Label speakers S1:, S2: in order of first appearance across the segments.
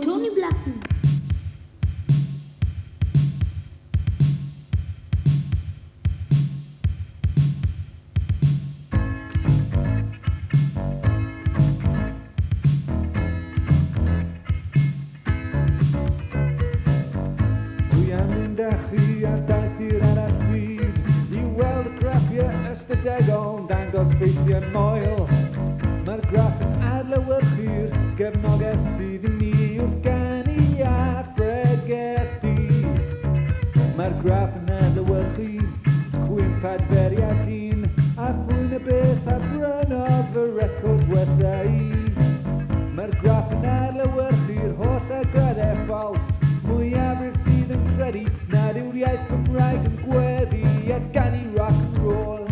S1: Tony Blackman.
S2: Dangos ffeithiau moel Mae'r graff yn adlewyrch hir Gefnogaeth sydd i ni wrth gan I a phregethu Mae'r graff yn adlewyrchu Cwymp adferiad un A fwyn y beth a brynodd y record wetha I Mae'r graff yn adlewyrchu'r holl agradau ffals Mwyafrif sydd yn credu nad yw'r iaith Gymraeg yn gweddi At gan I rock and roll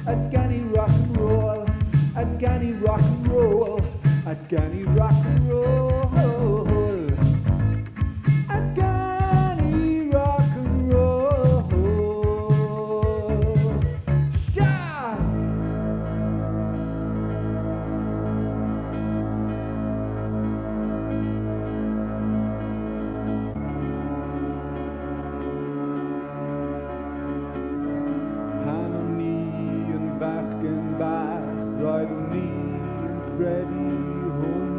S2: At gan I rock and roll At gan I rock and roll At gan I rock and roll At gan I rock and roll Sha! Roeddwn ni yn credu hwn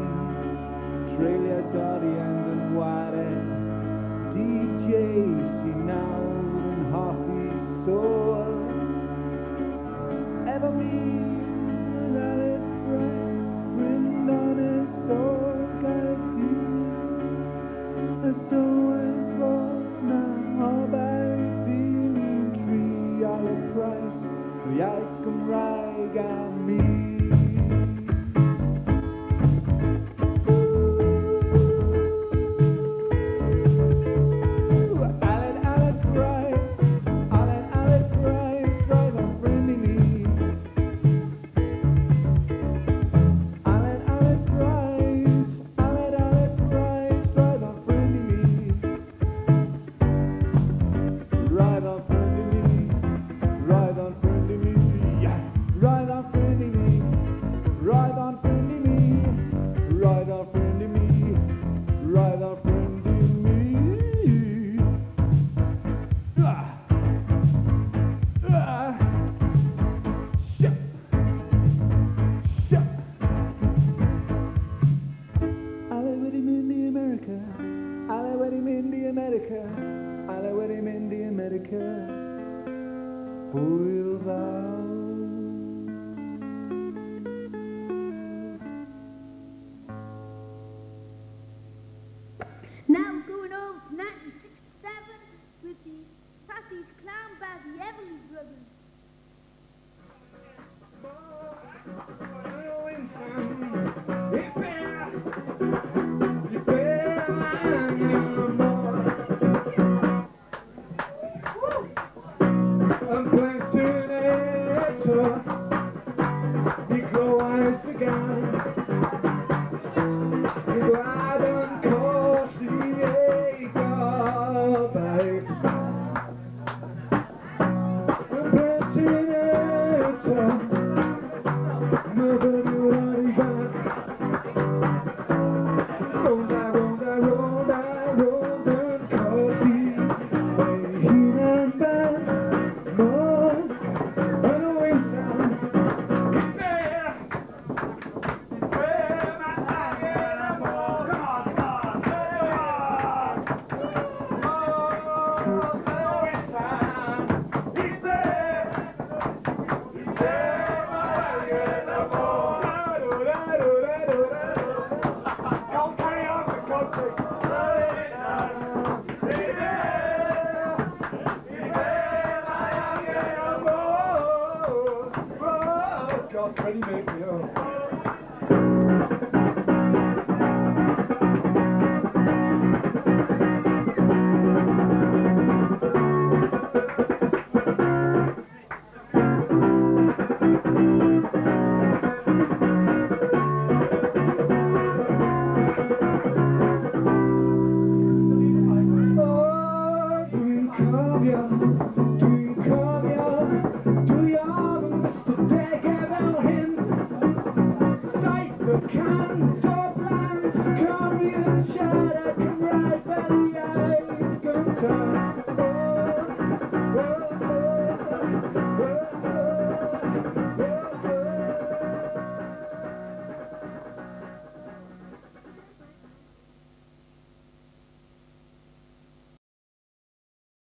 S2: Treulio dorri and yn waren DJ sy'n nawr yn hoffi sôl Efo mi yn Aled Price Bryn on y sôl Gaerdydd Y sôl fod na obaith Fi'n tri Aled Price Iaith Gymraeg a mi
S1: Now going on to 1967 with the Patsy's Clown Band, the Everly Brothers. Thank you.